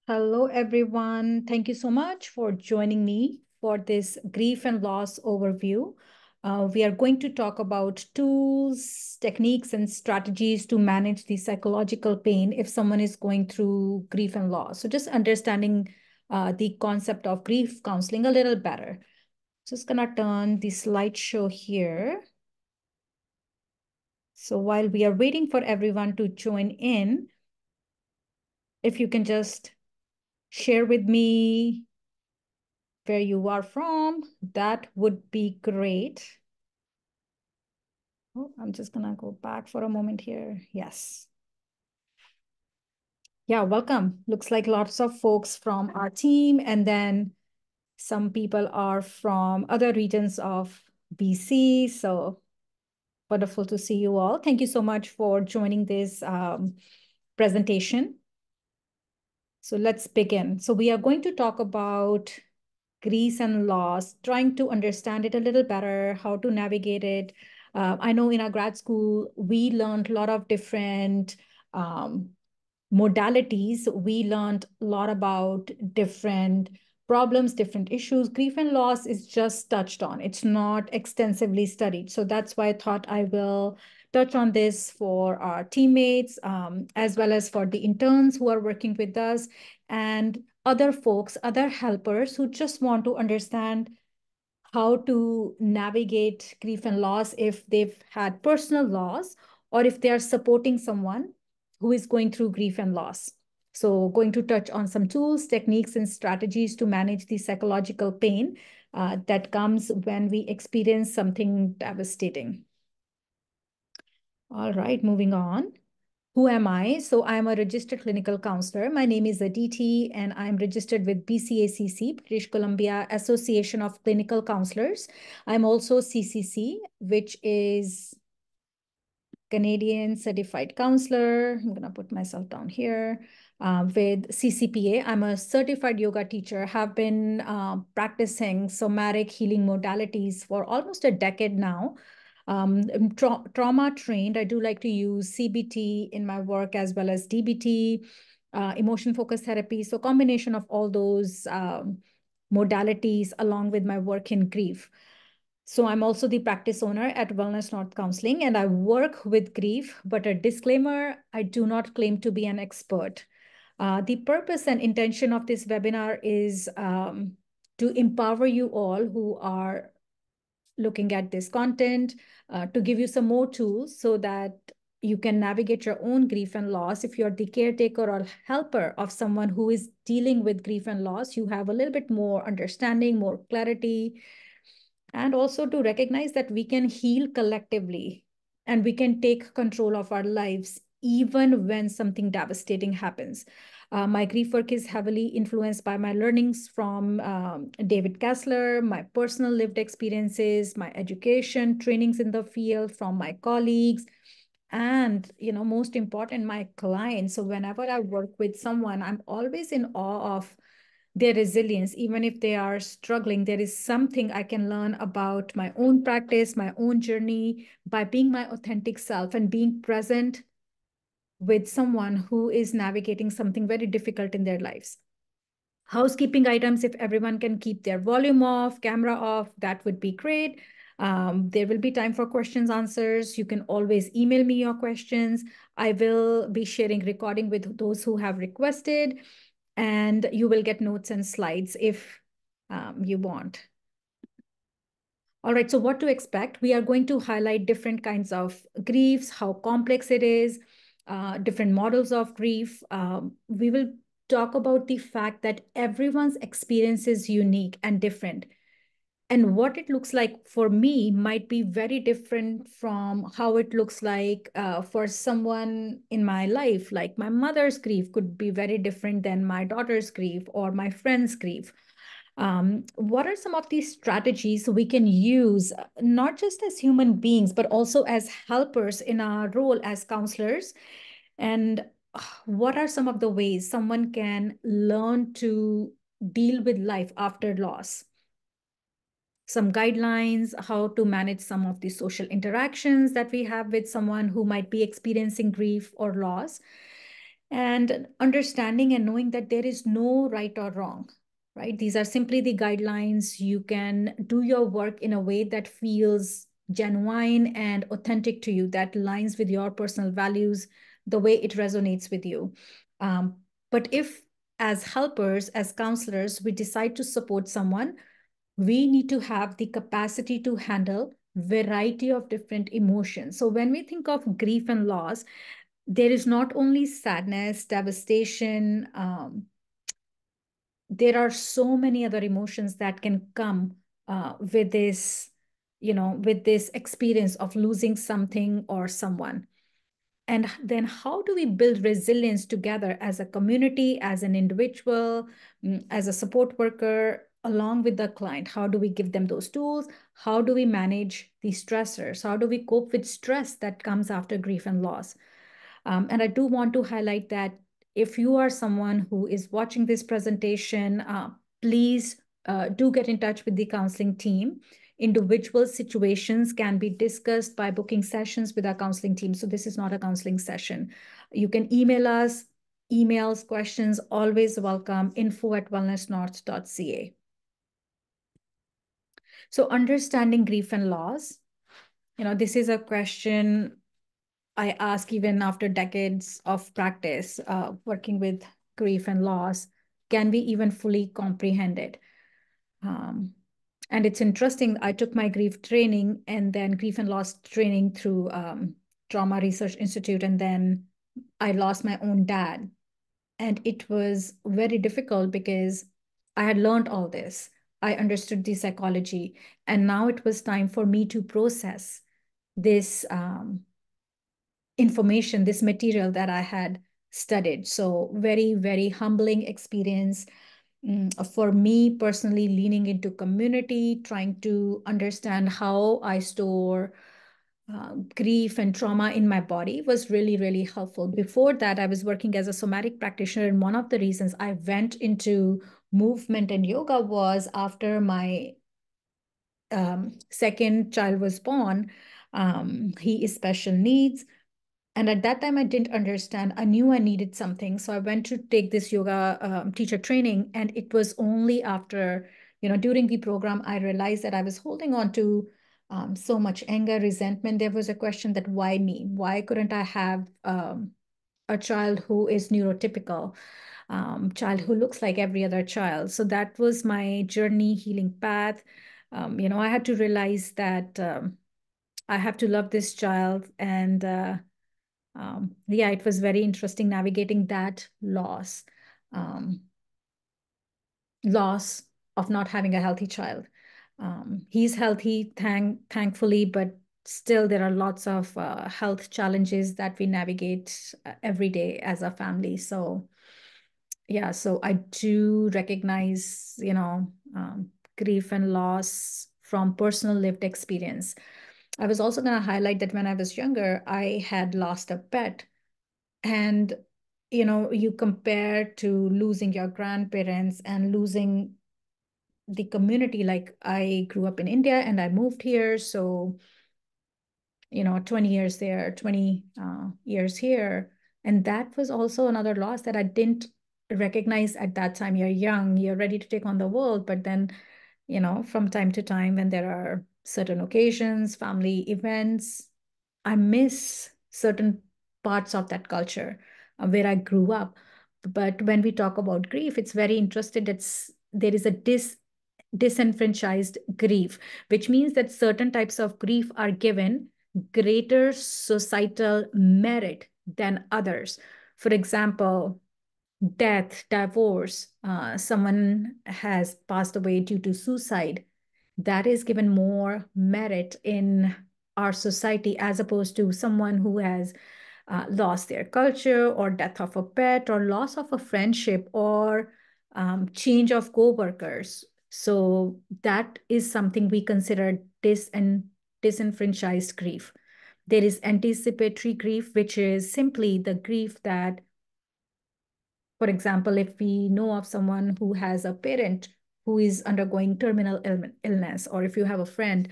Hello, everyone. Thank you so much for joining me for this grief and loss overview. We are going to talk about tools, techniques, and strategies to manage the psychological pain if someone is going through grief and loss. So just understanding the concept of grief counseling a little better. Just gonna turn the slideshow here. So while we are waiting for everyone to join in, if you can just share with me where you are from, that would be great. Oh, I'm just gonna go back for a moment here. Yes. Yeah, welcome. Looks like lots of folks from our team, and then some people are from other regions of BC. So wonderful to see you all. Thank you so much for joining this presentation. So let's begin. So we are going to talk about grief and loss, trying to understand it a little better, how to navigate it. I know in our grad school, we learned a lot of different modalities. We learned a lot about different problems, different issues. Grief and loss is just touched on. It's not extensively studied. So that's why I thought I will touch on this for our teammates, as well as for the interns who are working with us and other folks, other helpers who just want to understand how to navigate grief and loss if they've had personal loss or if they are supporting someone who is going through grief and loss. So going to touch on some tools, techniques, and strategies to manage the psychological pain that comes when we experience something devastating. All right, moving on. Who am I? So I'm a registered clinical counselor. My name is Aditi, and I'm registered with BCACC, British Columbia Association of Clinical Counselors. I'm also CCC, which is Canadian Certified Counselor. I'm going to put myself down here. With CCPA, I'm a certified yoga teacher, have been practicing somatic healing modalities for almost a decade now. I'm trauma trained. I do like to use CBT in my work as well as DBT, emotion focused therapy. So combination of all those modalities along with my work in grief. So I'm also the practice owner at Wellness North Counselling, and I work with grief, but a disclaimer, I do not claim to be an expert. The purpose and intention of this webinar is to empower you all who are looking at this content, to give you some more tools so that you can navigate your own grief and loss. If you're the caretaker or helper of someone who is dealing with grief and loss, you have a little bit more understanding, more clarity, and also to recognize that we can heal collectively and we can take control of our lives even when something devastating happens. My grief work is heavily influenced by my learnings from David Kessler, my personal lived experiences, my education, trainings in the field from my colleagues, and most important, my clients. So whenever I work with someone, I'm always in awe of their resilience. Even if they are struggling, there is something I can learn about my own practice, my own journey, by being my authentic self and being present with someone who is navigating something very difficult in their lives. Housekeeping items, if everyone can keep their volume off, camera off, that would be great. There will be time for questions, answers. You can always email me your questions. I will be sharing recording with those who have requested, and you will get notes and slides if you want. All right, so what to expect? We are going to highlight different kinds of griefs, how complex it is, different models of grief. We will talk about the fact that everyone's experience is unique and different. And what it looks like for me might be very different from how it looks like for someone in my life. Like my mother's grief could be very different than my daughter's grief or my friend's grief. What are some of these strategies we can use, not just as human beings, but also as helpers in our role as counselors? And what are some of the ways someone can learn to deal with life after loss? Some guidelines, how to manage some of the social interactions that we have with someone who might be experiencing grief or loss. and understanding and knowing that there is no right or wrong, right? These are simply the guidelines. You can do your work in a way that feels genuine and authentic to you, that aligns with your personal values, the way it resonates with you. Um, but if, as helpers, as counselors, we decide to support someone, we need to have the capacity to handle variety of different emotions. So when we think of grief and loss, there is not only sadness, devastation, there are so many other emotions that can come with this, with this experience of losing something or someone. And then how do we build resilience together as a community, as an individual, as a support worker, along with the client? How do we give them those tools? How do we manage the stressors? How do we cope with stress that comes after grief and loss? And I do want to highlight that if you are someone who is watching this presentation, please do get in touch with the counseling team. Individual situations can be discussed by booking sessions with our counseling team. So this is not a counseling session. You can email us, emails, questions, always welcome, info@wellnessnorth.ca. So understanding grief and loss, this is a question I ask even after decades of practice, working with grief and loss. Can we even fully comprehend it? And it's interesting, I took my grief training and then grief and loss training through Trauma Research Institute, and then I lost my own dad. And it was very difficult because I had learned all this. I understood the psychology, and now it was time for me to process this information, this material that I had studied. So very, very humbling experience for me personally, leaning into community, trying to understand how I store grief and trauma in my body was really, really helpful. Before that, I was working as a somatic practitioner. And one of the reasons I went into movement and yoga was after my second child was born. He is special needs. And at that time, I didn't understand. I knew I needed something. So I went to take this yoga teacher training. And it was only after, during the program, I realized that I was holding on to so much anger, resentment. There was a question that why me? Why couldn't I have a child who is neurotypical, child who looks like every other child? So that was my journey, healing path. I had to realize that I have to love this child. And yeah, it was very interesting navigating that um, loss of not having a healthy child. He's healthy, thankfully, but still there are lots of health challenges that we navigate every day as a family. So yeah, so I do recognize, grief and loss from personal lived experience. I was also going to highlight that when I was younger, I had lost a pet. And you compare to losing your grandparents and losing the community. Like, I grew up in India and I moved here, so 20 years there, 20 years here. And that was also another loss that I didn't recognize at that time. You're young, you're ready to take on the world, but then from time to time, when there are certain occasions, family events, I miss certain parts of that culture where I grew up. But when we talk about grief, it's very interesting. There is a disenfranchised grief, which means that certain types of grief are given greater societal merit than others. For example, death, divorce, someone has passed away due to suicide, that is given more merit in our society as opposed to someone who has lost their culture, or death of a pet, or loss of a friendship, or change of co-workers. So that is something we consider disenfranchised grief. There is anticipatory grief, which is simply the grief that, for example, if we know of someone who has a parent who is undergoing terminal illness, or if you have a friend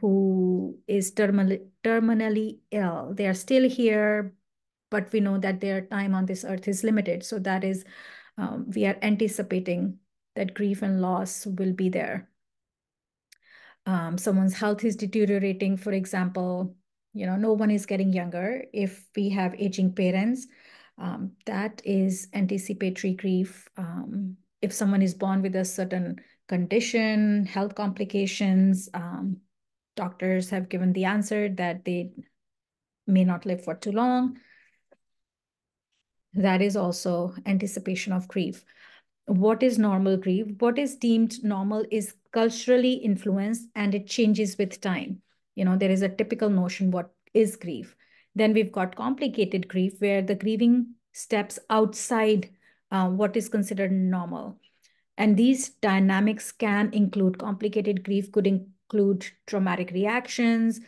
who is terminally ill, they are still here, but we know that their time on this earth is limited. So that is, we are anticipating that grief and loss will be there. Someone's health is deteriorating, for example, no one is getting younger. If we have aging parents, that is anticipatory grief. If someone is born with a certain condition, health complications, doctors have given the answer that they may not live for too long. That is also anticipation of grief. What is normal grief? What is deemed normal is culturally influenced and it changes with time. There is a typical notion what is grief. Then we've got complicated grief where the grieving steps outside what is considered normal. And these dynamics can include complicated grief, could include traumatic reactions,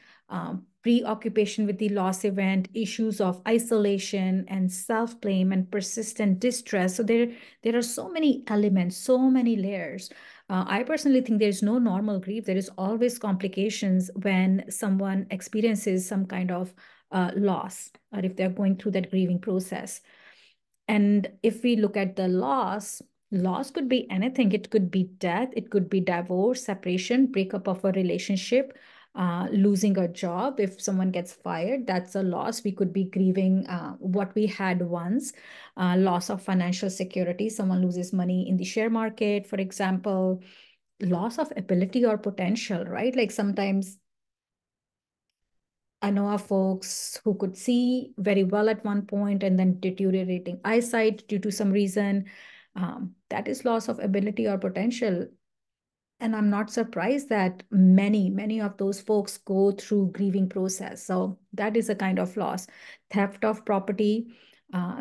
preoccupation with the loss event, issues of isolation and self-blame and persistent distress. So there are so many elements, so many layers. I personally think there's no normal grief. There is always complications when someone experiences some kind of loss, or if they're going through that grieving process. And if we look at the loss could be anything. It could be death, it could be divorce, separation, breakup of a relationship, losing a job. If someone gets fired, that's a loss. We could be grieving what we had once, loss of financial security. Someone loses money in the share market, for example, loss of ability or potential, right? Like sometimes I know of folks who could see very well at one point and then deteriorating eyesight due to some reason. That is loss of ability or potential. And I'm not surprised that many of those folks go through grieving process. So that is a kind of loss. Theft of property,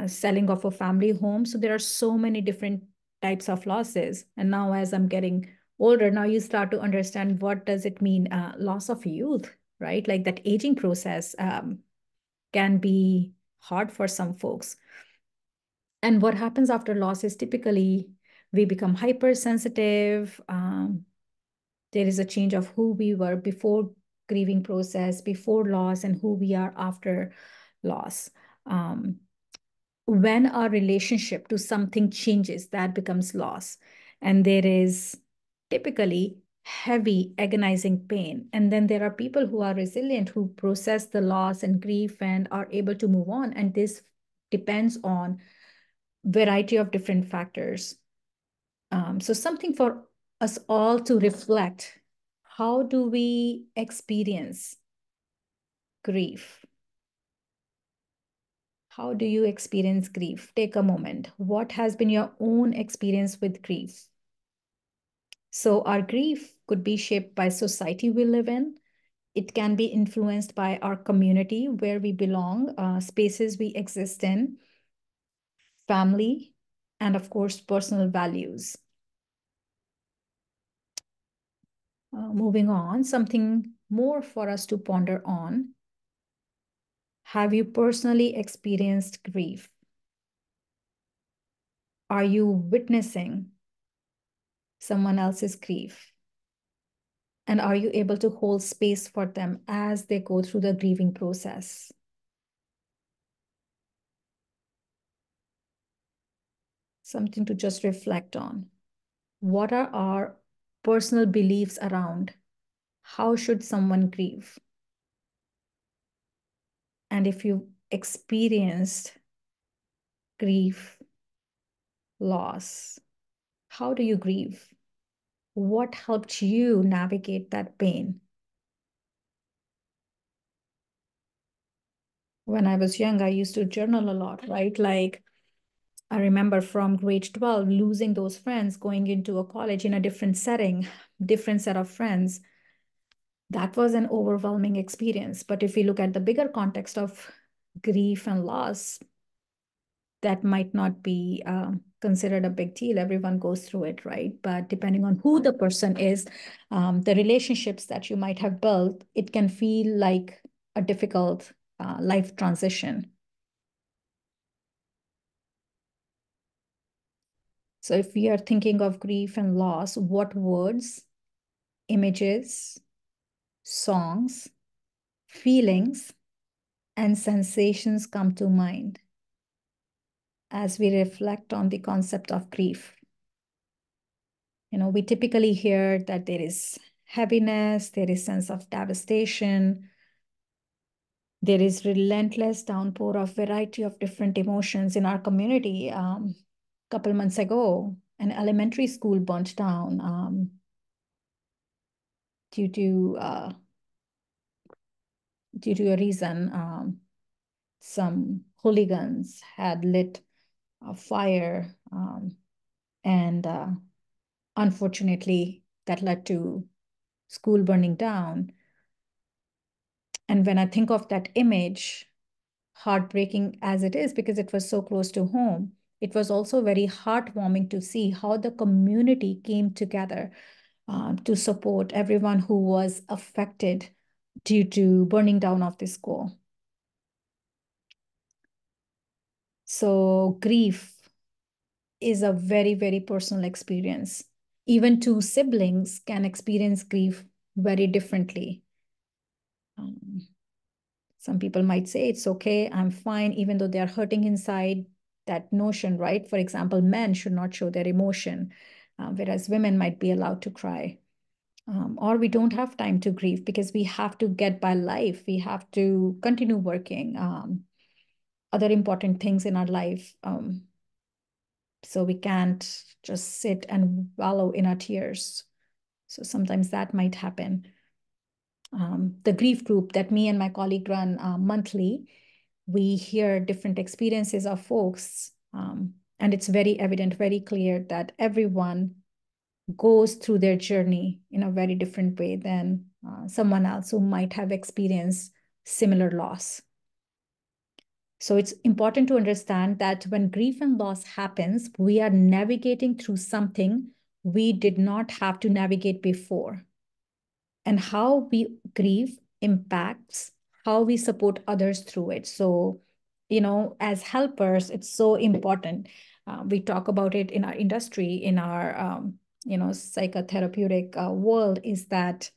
selling of a family home. So there are so many different types of losses. And now as I'm getting older, now you start to understand what does it mean, loss of youth, right? Like that aging process can be hard for some folks. And what happens after loss is typically we become hypersensitive. There is a change of who we were before grieving process, before loss, and who we are after loss. When our relationship to something changes, that becomes loss. And there is typically heavy, agonizing pain. And then there are people who are resilient, who process the loss and grief and are able to move on. And this depends on variety of different factors. So something for us all to reflect. How do we experience grief? How do you experience grief? Take a moment. What has been your own experience with grief? So our grief could be shaped by society we live in. It can be influenced by our community where we belong, spaces we exist in, family, and of course, personal values. Moving on, something more for us to ponder on. Have you personally experienced grief? Are you witnessing someone else's grief? And are you able to hold space for them as they go through the grieving process? Something to just reflect on. What are our personal beliefs around how should someone grieve? And if you experienced grief, loss, how do you grieve? What helped you navigate that pain? When I was young, I used to journal a lot, right? Like I remember from grade 12, losing those friends, going into a college in a different setting, different set of friends. That was an overwhelming experience. But if we look at the bigger context of grief and loss, that might not be considered a big deal. Everyone goes through it, right? But depending on who the person is, the relationships that you might have built, it can feel like a difficult life transition. So if we are thinking of grief and loss, what words, images, songs, feelings and sensations come to mind as we reflect on the concept of grief. We typically hear that there is heaviness, there is sense of devastation, there is relentless downpour of variety of different emotions in our community. A couple months ago, an elementary school burnt down due to a reason. Some hooligans had lit a fire, and unfortunately, that led to school burning down. And when I think of that image, heartbreaking as it is because it was so close to home, it was also very heartwarming to see how the community came together to support everyone who was affected due to burning down of the school. So grief is a very, very personal experience. Even two siblings can experience grief very differently. Some people might say, it's okay, I'm fine, even though they're hurting inside. That notion, right? For example, men should not show their emotion, whereas women might be allowed to cry. Or we don't have time to grieve because we have to get by life. We have to continue working, other important things in our life. So we can't just sit and wallow in our tears. So sometimes that might happen. The grief group that me and my colleague run monthly, we hear different experiences of folks. And it's very evident, very clear that everyone goes through their journey in a very different way than someone else who might have experienced similar loss. So it's important to understand that when grief and loss happens, we are navigating through something we did not have to navigate before. And how we grieve impacts how we support others through it. So, as helpers, it's so important. We talk about it in our industry, in our, psychotherapeutic world, is that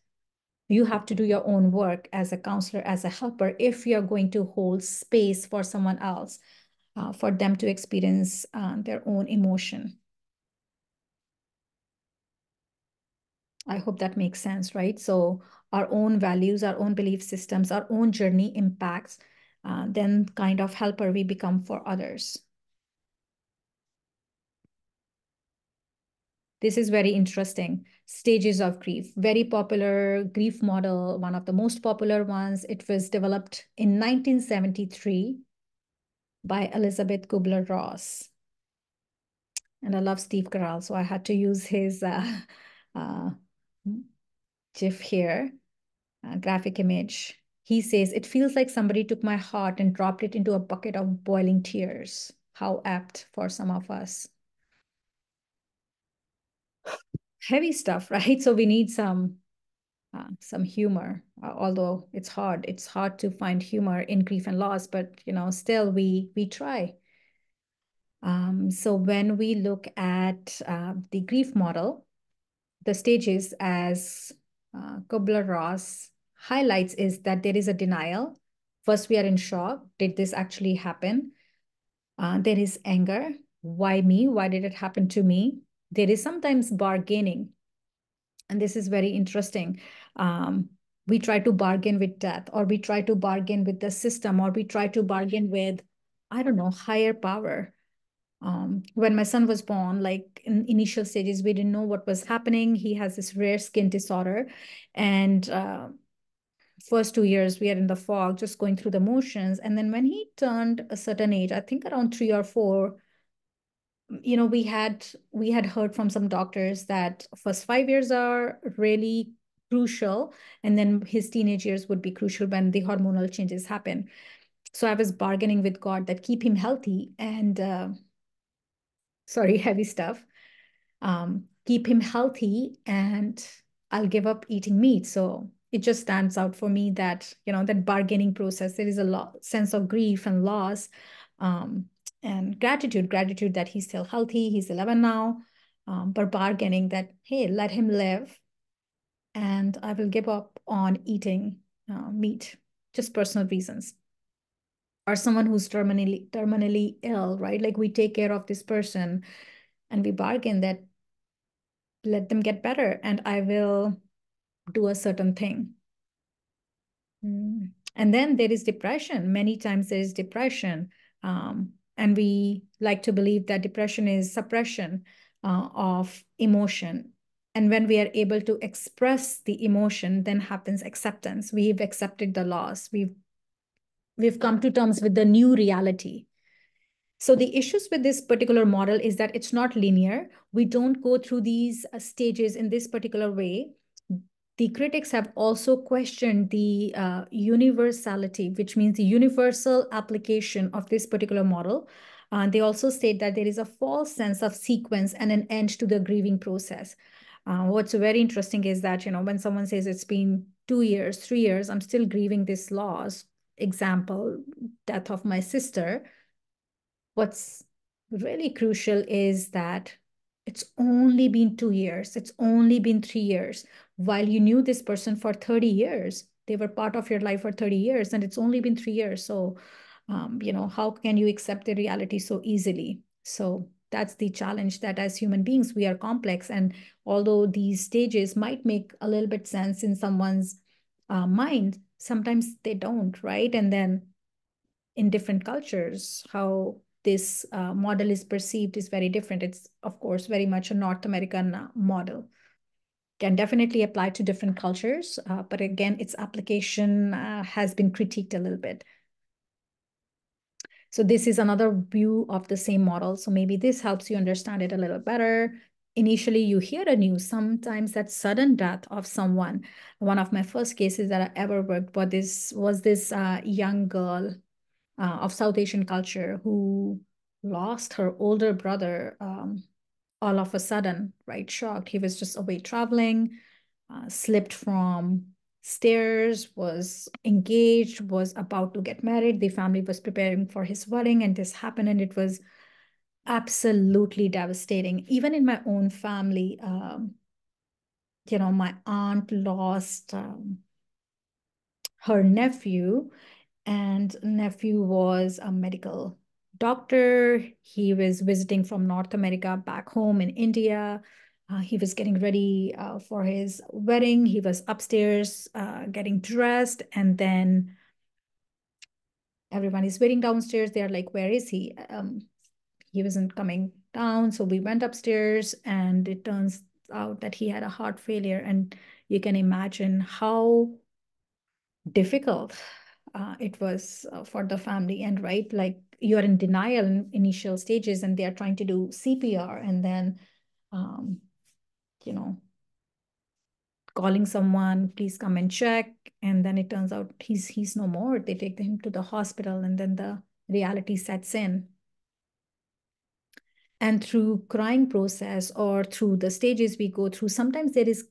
you have to do your own work as a counselor, as a helper, if you're going to hold space for someone else, for them to experience their own emotion. I hope that makes sense, right? So our own values, our own belief systems, our own journey impacts then kind of helper we become for others. This is very interesting. Stages of grief, very popular grief model, one of the most popular ones. It was developed in 1973 by Elizabeth Kubler-Ross. And I love Steve Carell, so I had to use his uh, GIF here, graphic image. He says, it feels like somebody took my heart and dropped it into a bucket of boiling tears. How apt for some of us. Heavy stuff, right? So we need some humor, although it's hard. It's hard to find humor in grief and loss, but still we try. So when we look at the grief model, the stages as Kubler-Ross highlights is that there is a denial. First, we are in shock. Did this actually happen? There is anger. Why me? Why did it happen to me? There is sometimes bargaining. And this is very interesting. We try to bargain with death, or we try to bargain with the system, or we try to bargain with, I don't know, higher power. When my son was born, like in initial stages, we didn't know what was happening. He has this rare skin disorder. And first 2 years, we are in the fog, just going through the motions. And then when he turned a certain age, I think around 3 or 4, we had heard from some doctors that first 5 years are really crucial. And then his teenage years would be crucial when the hormonal changes happen. So I was bargaining with God that keep him healthy and sorry, heavy stuff. Keep him healthy and I'll give up eating meat. So it just stands out for me that, that bargaining process, there is a sense of grief and loss, and gratitude that he's still healthy. He's 11 now, but bargaining that, hey, let him live and I will give up on eating meat, just personal reasons. or someone who's terminally ill, right? Like we take care of this person and we bargain that let them get better and I will do a certain thing. And then there is depression. Many times there is depression. And we like to believe that depression is suppression of emotion. And when we are able to express the emotion, then happens acceptance. We've accepted the loss. We've come to terms with the new reality. So the issues with this particular model is that it's not linear. We don't go through these stages in this particular way. The critics have also questioned the universality, which means the universal application of this particular model. They also state that there is a false sense of sequence and an end to the grieving process. What's very interesting is that, when someone says it's been 2 years, 3 years, I'm still grieving this loss, example, death of my sister. What's really crucial is that it's only been 2 years, it's only been 3 years, while you knew this person for 30 years. They were part of your life for 30 years, and it's only been 3 years. So, how can you accept the reality so easily? So that's the challenge, that as human beings, we are complex. And although these stages might make a little bit sense in someone's mind, sometimes they don't, right? And then in different cultures, how this model is perceived is very different. It's, of course, very much a North American model. Can definitely apply to different cultures, but again, its application has been critiqued a little bit. So this is another view of the same model. So maybe this helps you understand it a little better. Initially, you hear a news, sometimes that sudden death of someone. One of my first cases that I ever worked was this young girl of South Asian culture who lost her older brother all of a sudden, right? Shocked. He was just away traveling, slipped from stairs, was engaged, was about to get married. The family was preparing for his wedding, and this happened, and it was absolutely devastating. Even in my own family, my aunt lost her nephew, and nephew was a medical doctor. He was visiting from North America back home in India. He was getting ready for his wedding. He was upstairs getting dressed, and then everyone is waiting downstairs. They're like, where is he? He wasn't coming down. So we went upstairs, and it turns out that he had a heart failure. And you can imagine how difficult it was for the family. And right, like you're in denial in initial stages, and they're trying to do CPR, and then um, you know calling someone, please come and check. And then it turns out he's no more. They take him to the hospital, and then the reality sets in. And through crying process, or through the stages we go through, sometimes there is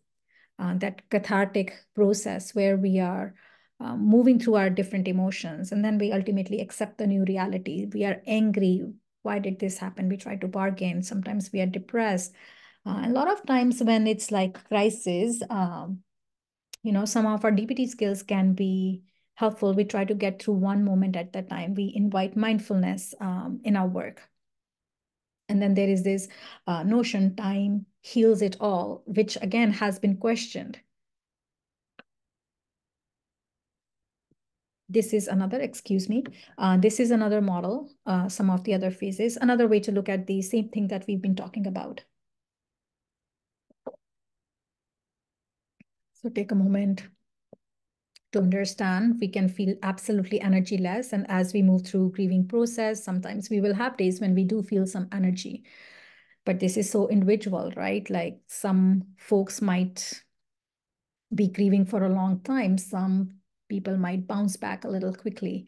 that cathartic process where we are moving through our different emotions, and then we ultimately accept the new reality. We are angry. Why did this happen? We try to bargain. Sometimes we are depressed. A lot of times when it's like crisis, some of our DPT skills can be helpful. We try to get through one moment at a time. We invite mindfulness in our work. And then there is this notion, time heals it all, which again has been questioned. This is another, this is another model, some of the other phases, another way to look at the same thing that we've been talking about. So take a moment to understand. We can feel absolutely energyless. And as we move through grieving process, sometimes we will have days when we do feel some energy. But this is so individual, right? Like some folks might be grieving for a long time. Some people might bounce back a little quickly.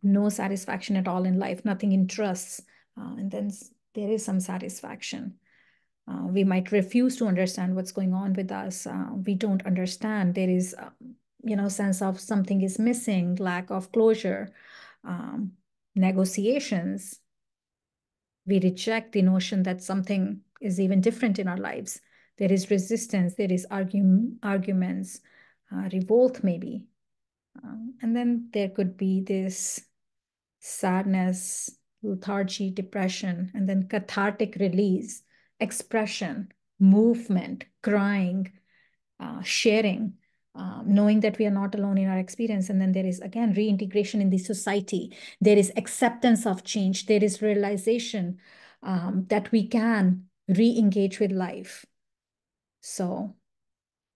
No satisfaction at all in life, nothing interests. And then there is some satisfaction. We might refuse to understand what's going on with us. We don't understand. There is, sense of something is missing, lack of closure, negotiations. We reject the notion that something is even different in our lives. There is resistance, there is arguments, revolt maybe. And then there could be this sadness, lethargy, depression, and then cathartic release, expression, movement, crying, sharing, knowing that we are not alone in our experience. And then there is, again, reintegration in the society. There is acceptance of change. There is realization that we can re-engage with life. So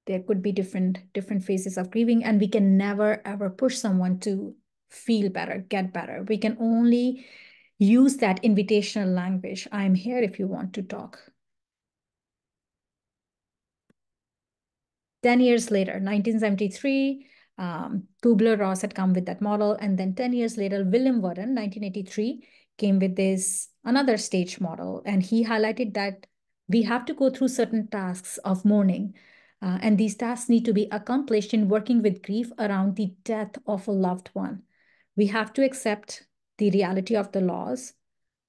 there could be different phases of grieving, and we can never, ever push someone to feel better, get better. We can only use that invitational language. I'm here if you want to talk. 10 years later, 1973, Kubler-Ross had come with that model. And then 10 years later, William Warren, 1983, came with this another stage model. And he highlighted that we have to go through certain tasks of mourning. And these tasks need to be accomplished in working with grief around the death of a loved one. We have to accept the reality of the loss.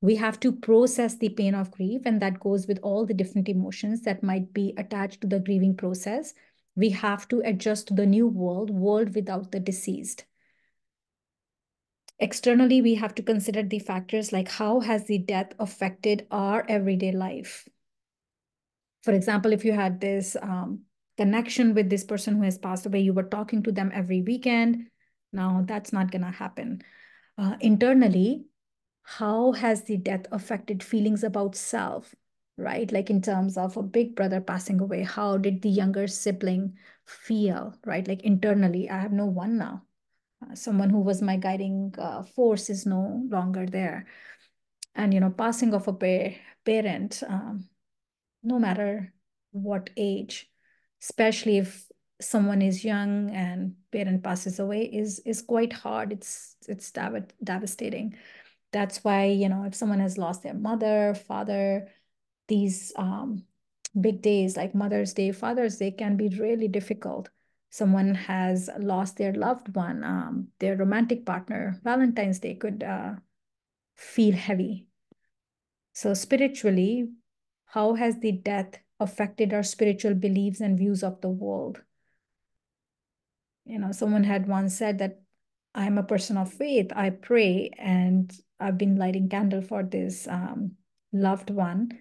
We have to process the pain of grief, and that goes with all the different emotions that might be attached to the grieving process. We have to adjust to the new world without the deceased. Externally, we have to consider the factors like how has the death affected our everyday life? For example, if you had this connection with this person who has passed away, you were talking to them every weekend. Now that's not going to happen. Internally, how has the death affected feelings about self, right? Like in terms of a big brother passing away, how did the younger sibling feel, right? Like internally, I have no one now. Someone who was my guiding force is no longer there. And, passing of a parent, no matter what age, especially if someone is young and parent passes away, is quite hard. It's devastating. That's why, if someone has lost their mother, father, these big days like Mother's Day, Father's Day can be really difficult. Someone has lost their loved one, their romantic partner, Valentine's Day could feel heavy. So spiritually, how has the death affected our spiritual beliefs and views of the world? Someone had once said that I'm a person of faith. I pray, and I've been lighting candle for this loved one,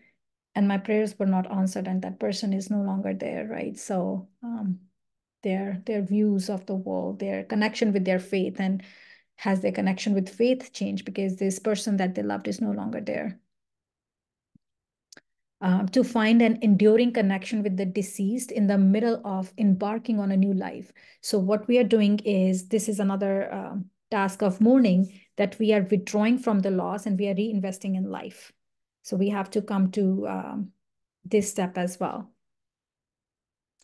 and my prayers were not answered, and that person is no longer there, right? So their views of the world, their connection with their faith, and has their connection with faith changed because this person that they loved is no longer there? To find an enduring connection with the deceased in the middle of embarking on a new life. So what we are doing is, this is another task of mourning, that we are withdrawing from the loss and we are reinvesting in life. So we have to come to this step as well.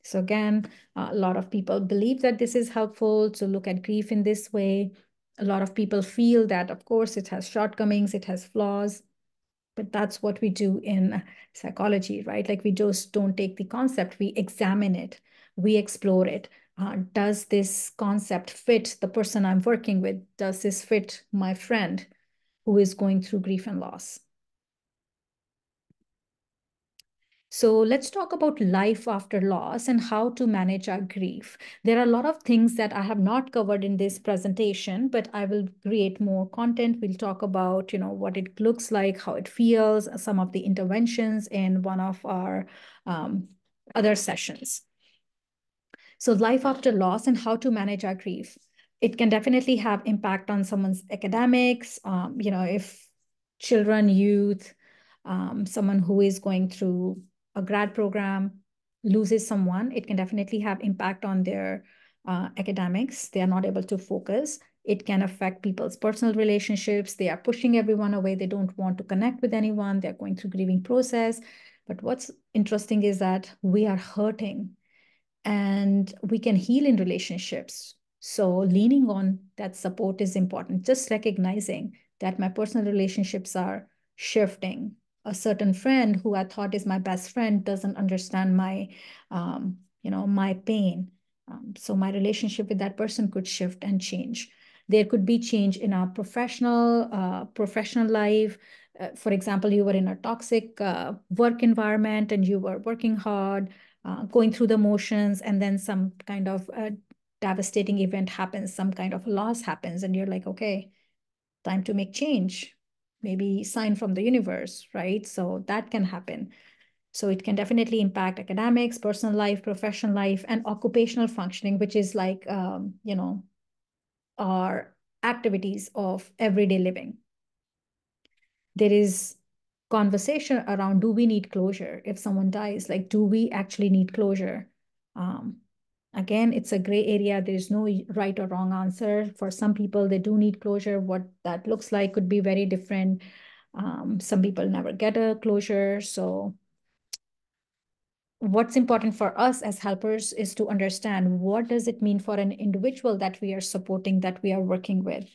So again, a lot of people believe that this is helpful to look at grief in this way. A lot of people feel that, of course, it has shortcomings, it has flaws. But that's what we do in psychology, right? Like we just don't take the concept, we examine it, we explore it. Does this concept fit the person I'm working with? Does this fit my friend who is going through grief and loss? So let's talk about life after loss and how to manage our grief. There are a lot of things that I have not covered in this presentation, but I will create more content. We'll talk about, what it looks like, how it feels, some of the interventions in one of our other sessions. So life after loss and how to manage our grief. It can definitely have impact on someone's academics, if children, youth, someone who is going through a grad program loses someone, it can definitely have impact on their academics. They are not able to focus. It can affect people's personal relationships. They are pushing everyone away. They don't want to connect with anyone. They're going through grieving process. But what's interesting is that we are hurting and we can heal in relationships. So leaning on that support is important. Just recognizing that my personal relationships are shifting. A certain friend who I thought is my best friend doesn't understand my pain. So my relationship with that person could shift and change. There could be change in our professional life. For example, you were in a toxic work environment and you were working hard, going through the motions, and then some kind of devastating event happens, some kind of loss happens, and you're like, okay, time to make change, maybe sign from the universe, right? So that can happen. So it can definitely impact academics, personal life, professional life, and occupational functioning, which is like, our activities of everyday living. There is conversation around, do we need closure if someone dies? Like, do we actually need closure? Again, it's a gray area. There's no right or wrong answer. For some people, they do need closure. What that looks like could be very different. Some people never get a closure. So what's important for us as helpers is to understand, what does it mean for an individual that we are supporting, that we are working with?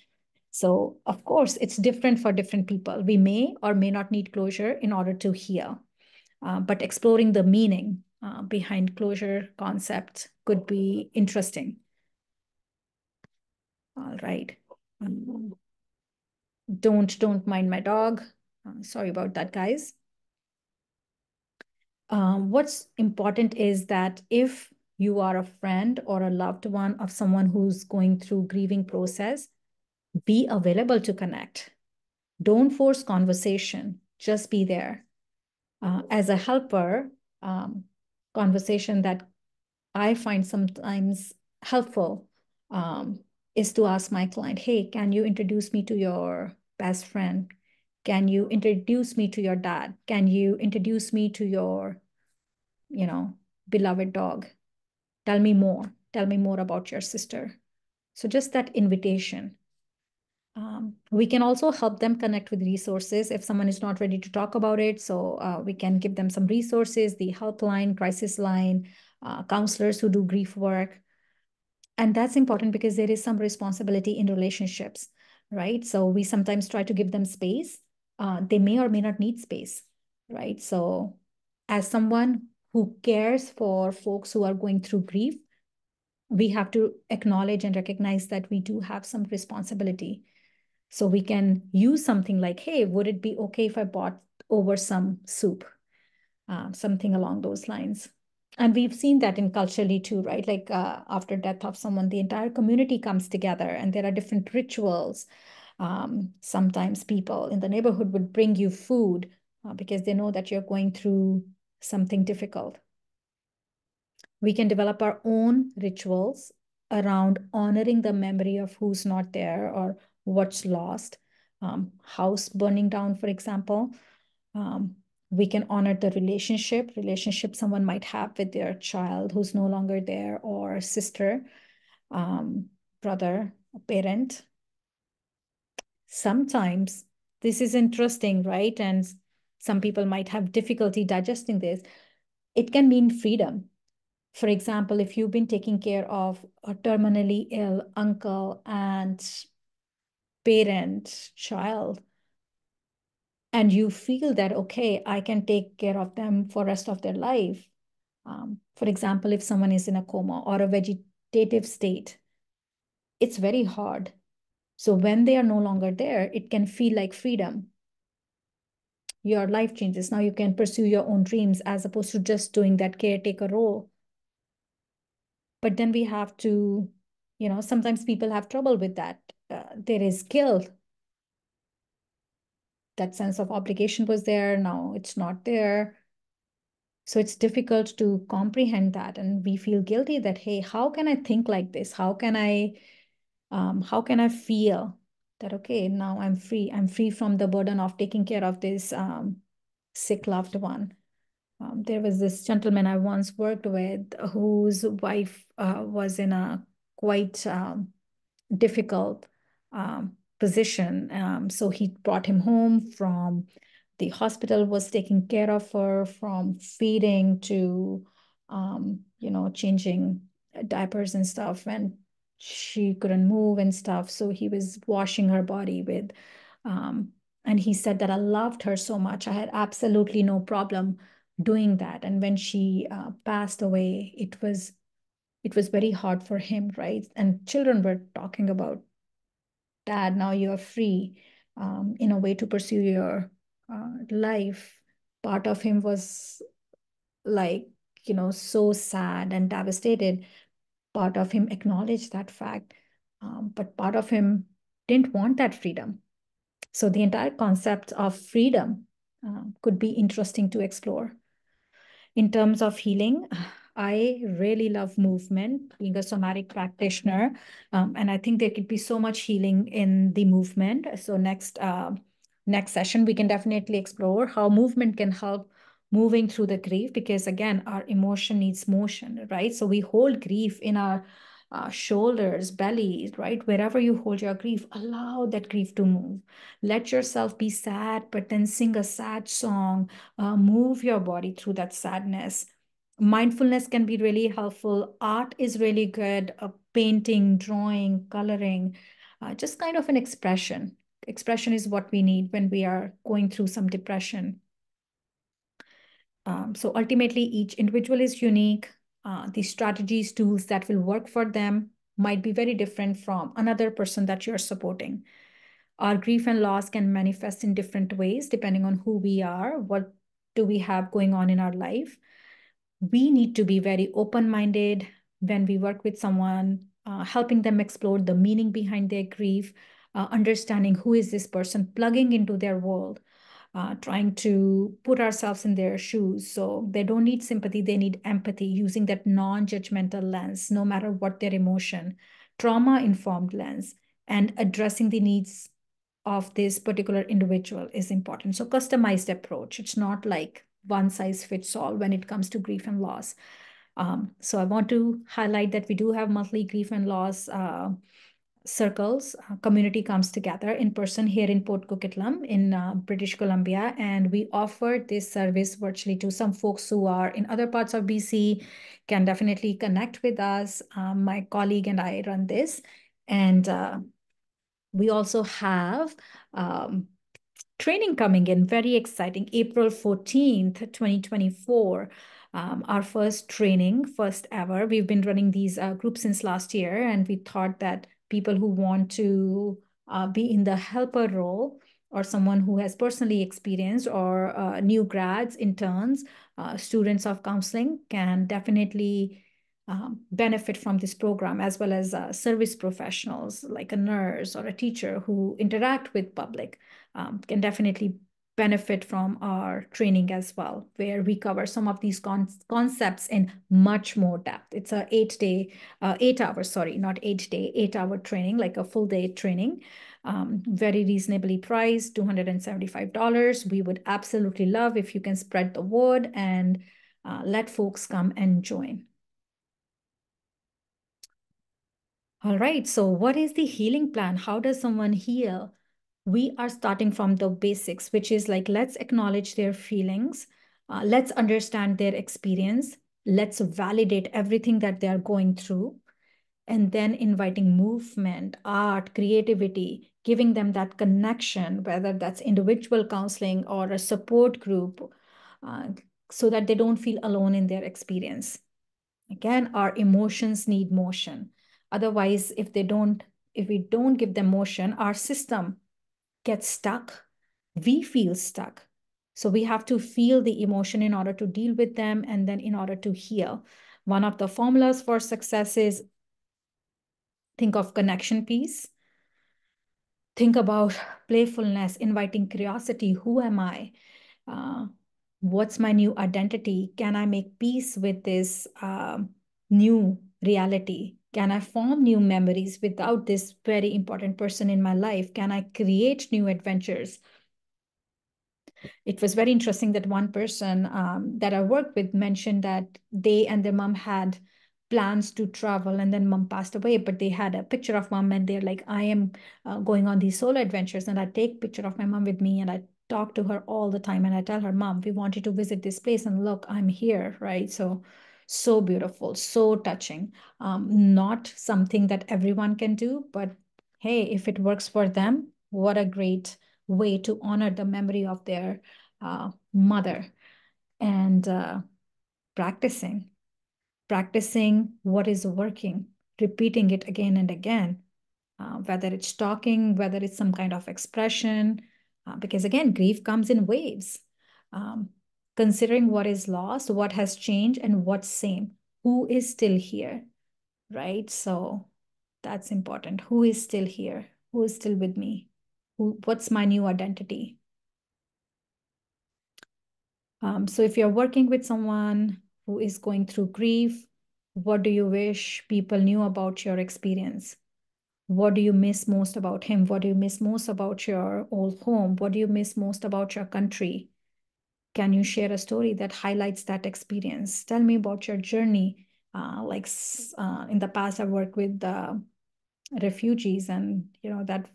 So of course, it's different for different people. We may or may not need closure in order to heal, but exploring the meaning behind closure concept could be interesting. All right. Don't mind my dog. Sorry about that, guys. What's important is that if you are a friend or a loved one of someone who's going through grieving process, be available to connect. Don't force conversation, just be there. As a helper, conversation that I find sometimes helpful is to ask my client, hey, can you introduce me to your best friend? Can you introduce me to your dad? Can you introduce me to your, beloved dog? Tell me more. Tell me more about your sister. So just that invitation. We can also help them connect with resources if someone is not ready to talk about it. So we can give them some resources, the helpline, crisis line, counselors who do grief work. And that's important because there is some responsibility in relationships, right? So we sometimes try to give them space. They may or may not need space, right? So as someone who cares for folks who are going through grief, we have to acknowledge and recognize that we do have some responsibility. So we can use something like, hey, would it be okay if I bought over some soup? Something along those lines. And we've seen that in culturally too, right? Like after death of someone, the entire community comes together and there are different rituals. Sometimes people in the neighborhood would bring you food because they know that you're going through something difficult. We can develop our own rituals around honoring the memory of who's not there or what's lost. House burning down, for example. We can honor the relationship someone might have with their child who's no longer there, or sister, brother, parent. Sometimes this is interesting, right? And some people might have difficulty digesting this. It can mean freedom. For example, if you've been taking care of a terminally ill uncle, aunt, parent, child, and you feel that, okay, I can take care of them for the rest of their life. For example, if someone is in a coma or a vegetative state, it's very hard. So when they are no longer there, it can feel like freedom. Your life changes. Now you can pursue your own dreams as opposed to just doing that caretaker role. But then we have to, sometimes people have trouble with that. There is guilt. That sense of obligation was there. Now it's not there. So it's difficult to comprehend that. And we feel guilty that, hey, how can I think like this? How can I feel that, okay, now I'm free. I'm free from the burden of taking care of this sick loved one. There was this gentleman I once worked with whose wife was in a quite difficult position. So he brought him home from the hospital, was taking care of her from feeding to, changing diapers and stuff. And she couldn't move and stuff. So he was washing her body with, and he said that I loved her so much. I had absolutely no problem doing that. And when she passed away, it was very hard for him, right? And children were talking about, Dad, now you're free in a way to pursue your life. Part of him was like, so sad and devastated. Part of him acknowledged that fact, but part of him didn't want that freedom. So the entire concept of freedom could be interesting to explore. In terms of healing, I really love movement, being a somatic practitioner. And I think there could be so much healing in the movement. So next session, we can definitely explore how movement can help moving through the grief, because again, our emotion needs motion, right? So we hold grief in our shoulders, belly, right? Wherever you hold your grief, allow that grief to move. Let yourself be sad, but then sing a sad song. Move your body through that sadness. Mindfulness can be really helpful. Art is really good. Painting, drawing, coloring, just kind of an expression. Expression is what we need when we are going through some depression. So ultimately, each individual is unique. The strategies, tools that will work for them might be very different from another person that you're supporting. Our grief and loss can manifest in different ways depending on who we are, what do we have going on in our life. We need to be very open-minded when we work with someone, helping them explore the meaning behind their grief, understanding who is this person, plugging into their world, trying to put ourselves in their shoes. So they don't need sympathy, they need empathy, using that non-judgmental lens, no matter what their emotion, trauma-informed lens, and addressing the needs of this particular individual is important. So customized approach. It's not like one size fits all when it comes to grief and loss. So I want to highlight that we do have monthly grief and loss circles. Community comes together in person here in Port Coquitlam in British Columbia, and we offer this service virtually to some folks who are in other parts of BC. Can definitely connect with us. My colleague and I run this, and we also have training coming in, very exciting. April 14th, 2024, our first training, first ever. We've been running these groups since last year, and we thought that people who want to be in the helper role, or someone who has personally experienced, or new grads, interns, students of counseling can definitely benefit from this program, as well as service professionals like a nurse or a teacher who interact with public can definitely benefit from our training as well, where we cover some of these concepts in much more depth. It's a 8 hour, sorry, not 8 day, 8 hour training, like a full day training. Very reasonably priced, $275. We would absolutely love if you can spread the word and let folks come and join. All right, so what is the healing plan? How does someone heal? We are starting from the basics, which is like, let's acknowledge their feelings. Let's understand their experience. Let's validate everything that they're going through. And then inviting movement, art, creativity, giving them that connection, whether that's individual counseling or a support group, uh, so that they don't feel alone in their experience. Again, our emotions need motion. Otherwise, if we don't give them motion, our system gets stuck. We feel stuck. So we have to feel the emotion in order to deal with them, and then in order to heal. One of the formulas for success is think of connection piece. Think about playfulness, inviting curiosity. Who am I? Uh, what's my new identity? Can I make peace with this new reality? Can I form new memories without this very important person in my life? Can I create new adventures? It was very interesting that one person that I worked with mentioned that they and their mom had plans to travel, and then mom passed away, but they had a picture of mom, and they're like, I am going on these solo adventures, and I take picture of my mom with me, and I talk to her all the time, and I tell her, Mom, we wanted to visit this place, and look, I'm here, right? So beautiful, so touching. Not something that everyone can do, but hey, if it works for them, what a great way to honor the memory of their mother. And practicing what is working, repeating it again and again, whether it's talking, whether it's some kind of expression, because again, grief comes in waves. Um, Considering what is lost, what has changed, and what's same, who is still here, right? So that's important. Who is still here? Who is still with me? What's my new identity? So if you're working with someone who is going through grief, what do you wish people knew about your experience? What do you miss most about him? What do you miss most about your old home? What do you miss most about your country? Can you share a story that highlights that experience? Tell me about your journey. In the past, I worked with refugees, and that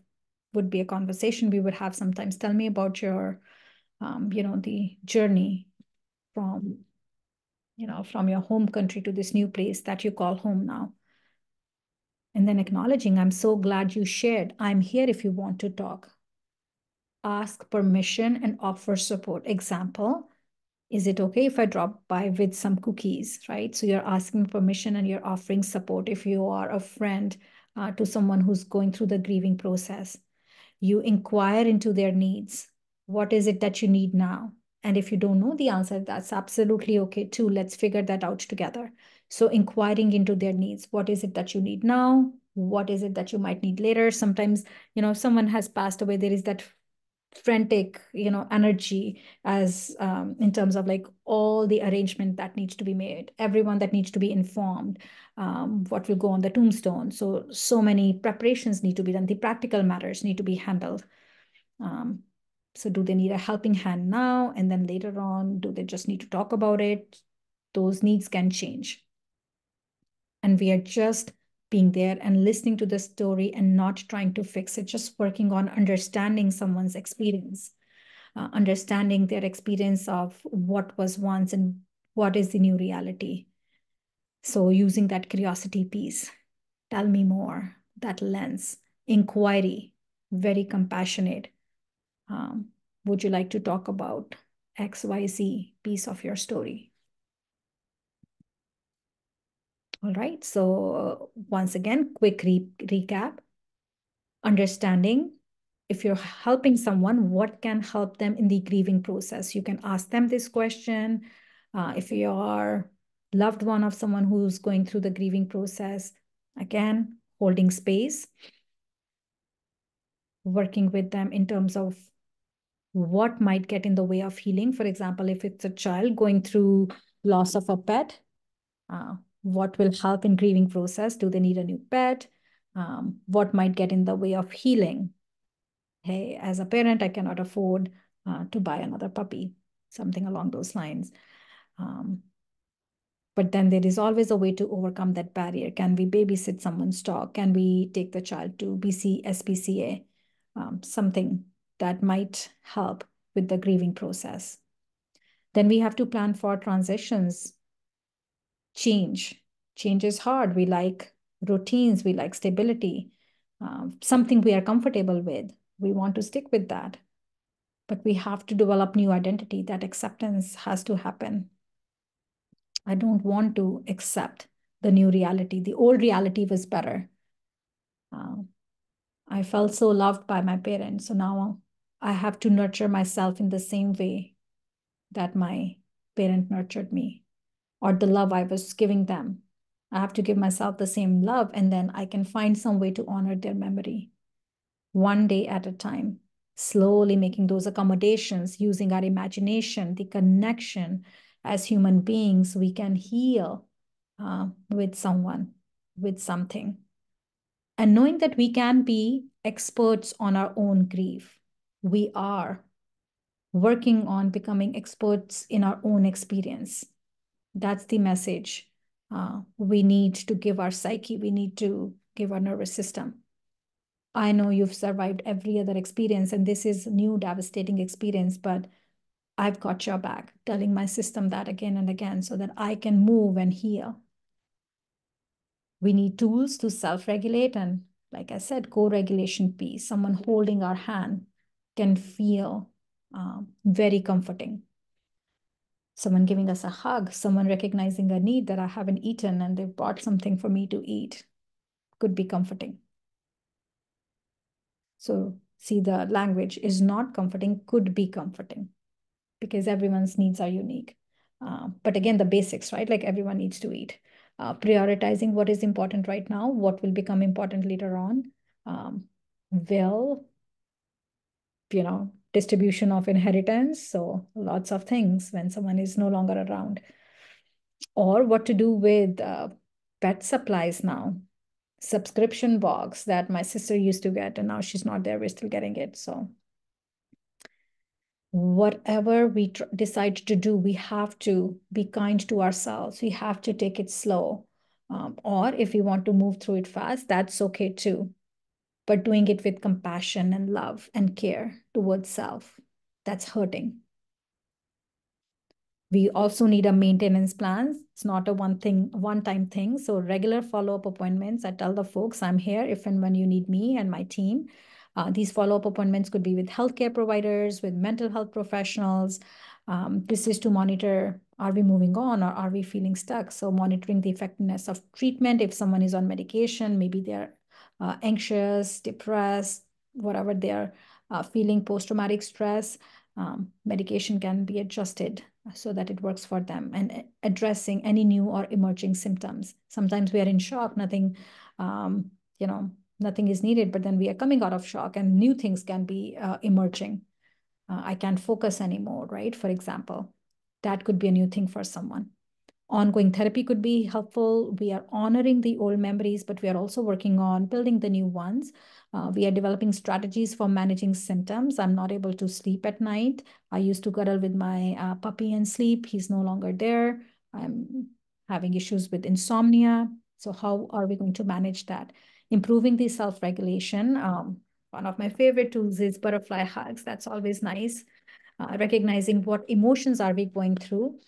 would be a conversation we would have sometimes. Tell me about your, the journey from, from your home country to this new place that you call home now. And then acknowledging, I'm so glad you shared. I'm here if you want to talk. Ask permission and offer support. Example, is it okay if I drop by with some cookies, right? So you're asking permission and you're offering support. If you are a friend to someone who's going through the grieving process, you inquire into their needs. What is it that you need now? And if you don't know the answer, that's absolutely okay too. Let's figure that out together. So inquiring into their needs. What is it that you need now? What is it that you might need later? Sometimes, someone has passed away. There is that frantic, energy as in terms of like all the arrangement that needs to be made, everyone that needs to be informed, what will go on the tombstone. So many preparations need to be done. The practical matters need to be handled. So do they need a helping hand now? And then later on, do they just need to talk about it? Those needs can change. And we are just being there and listening to the story and not trying to fix it, just working on understanding someone's experience, understanding their experience of what was once and what is the new reality. So using that curiosity piece, tell me more, that lens, inquiry, very compassionate. Would you like to talk about XYZ piece of your story? All right, so once again, quick recap. Understanding, if you're helping someone, what can help them in the grieving process? You can ask them this question. If you are loved one of someone who's going through the grieving process, again, holding space, working with them in terms of what might get in the way of healing. For example, if it's a child going through loss of a pet, what will help in grieving process? Do they need a new pet? What might get in the way of healing? Hey, as a parent, I cannot afford to buy another puppy, something along those lines. But then there is always a way to overcome that barrier. Can we babysit someone's dog? Can we take the child to SPCA? Something that might help with the grieving process. Then we have to plan for transitions. Change is hard. We like routines. We like stability. Something we are comfortable with. We want to stick with that. But we have to develop new identity. That acceptance has to happen. I don't want to accept the new reality. The old reality was better. I felt so loved by my parents. So now I have to nurture myself in the same way that my parent nurtured me, or the love I was giving them. I have to give myself the same love, and then I can find some way to honor their memory. One day at a time, slowly making those accommodations, using our imagination, the connection. As human beings, we can heal with someone, with something. And knowing that we can be experts on our own grief. We are working on becoming experts in our own experience. That's the message we need to give our psyche. We need to give our nervous system. I know you've survived every other experience, and this is a new devastating experience, but I've got your back, telling my system that again and again so that I can move and heal. We need tools to self-regulate, and like I said, co-regulation piece, someone holding our hand can feel very comforting. Someone giving us a hug, someone recognizing a need that I haven't eaten and they've brought something for me to eat could be comforting. So see, the language is not comforting, could be comforting, because everyone's needs are unique. But again, the basics, right? Like everyone needs to eat. Prioritizing what is important right now, what will become important later on, will distribution of inheritance. So lots of things when someone is no longer around. Or what to do with pet supplies now. Subscription box that my sister used to get, and now she's not there. We're still getting it. So whatever we decide to do, we have to be kind to ourselves. We have to take it slow. Or if we want to move through it fast, that's okay too. But doing it with compassion and love and care towards self, that's hurting. We also need a maintenance plan. It's not a one-time thing. So regular follow-up appointments. I tell the folks I'm here if and when you need me and my team. These follow-up appointments could be with healthcare providers, with mental health professionals. This is to monitor, are we moving on or are we feeling stuck? So monitoring the effectiveness of treatment. If someone is on medication, maybe they're anxious, depressed, whatever they're feeling, post-traumatic stress, medication can be adjusted so that it works for them, and addressing any new or emerging symptoms. Sometimes we are in shock, nothing is needed, but then we are coming out of shock and new things can be emerging. I can't focus anymore, right? For example, that could be a new thing for someone. Ongoing therapy could be helpful. We are honoring the old memories, but we are also working on building the new ones. We are developing strategies for managing symptoms. I'm not able to sleep at night. I used to cuddle with my puppy and sleep. He's no longer there. I'm having issues with insomnia. So how are we going to manage that? Improving the self-regulation. One of my favorite tools is butterfly hugs. That's always nice. Recognizing what emotions are we going through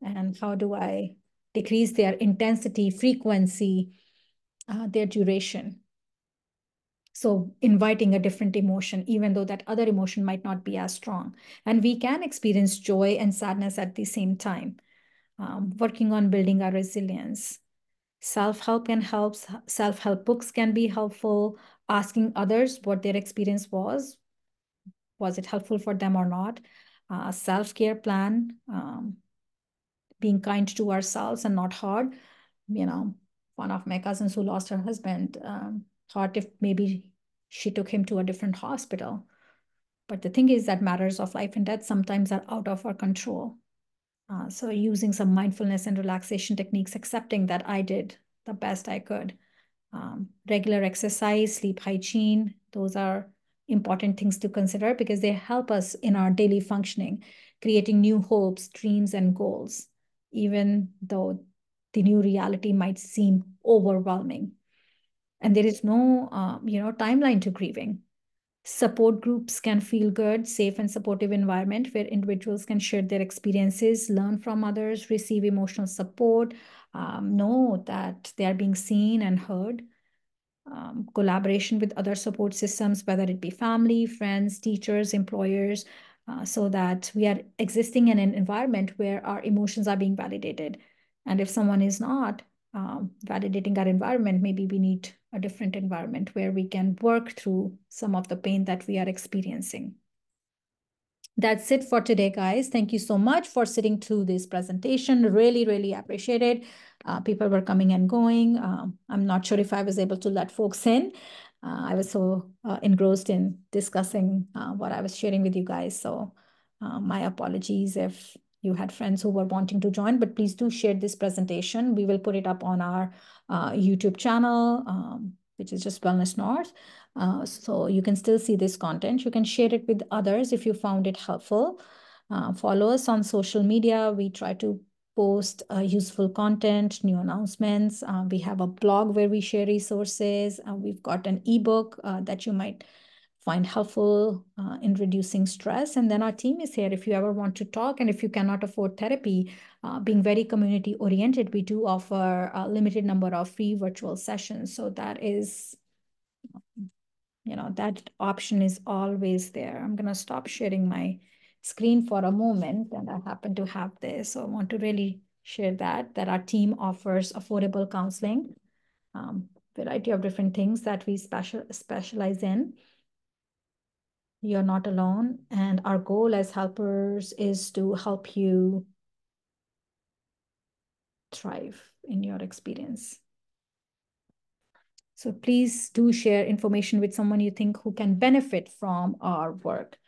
and how do I decrease their intensity, frequency, their duration. So inviting a different emotion, even though that other emotion might not be as strong. And we can experience joy and sadness at the same time. Working on building our resilience. Self-help can help. Self-help books can be helpful. Asking others what their experience was. Was it helpful for them or not? Self-care plan. Being kind to ourselves and not hard. One of my cousins who lost her husband thought if maybe she took him to a different hospital. But the thing is that matters of life and death sometimes are out of our control. So using some mindfulness and relaxation techniques, accepting that I did the best I could. Regular exercise, sleep hygiene, those are important things to consider because they help us in our daily functioning, creating new hopes, dreams, and goals, even though the new reality might seem overwhelming. And there is no, timeline to grieving. Support groups can feel good, safe and supportive environment where individuals can share their experiences, learn from others, receive emotional support, know that they are being seen and heard. Collaboration with other support systems, whether it be family, friends, teachers, employers, so that we are existing in an environment where our emotions are being validated. And if someone is not validating our environment, maybe we need a different environment where we can work through some of the pain that we are experiencing. That's it for today, guys. Thank you so much for sitting through this presentation. Really, really appreciate it. People were coming and going. I'm not sure if I was able to let folks in. I was so engrossed in discussing what I was sharing with you guys. So my apologies if you had friends who were wanting to join, but please do share this presentation. We will put it up on our YouTube channel, which is just Wellness North. So you can still see this content. You can share it with others if you found it helpful. Follow us on social media. We try to post useful content, new announcements. We have a blog where we share resources. We've got an ebook that you might find helpful in reducing stress. And then our team is here if you ever want to talk. And if you cannot afford therapy, being very community oriented, we do offer a limited number of free virtual sessions. So that is, that option is always there. I'm going to stop sharing my screen for a moment. And I happen to have this. So I want to really share that our team offers affordable counseling, variety of different things that we specialize in. You're not alone. And our goal as helpers is to help you thrive in your experience. So please do share information with someone you think who can benefit from our work.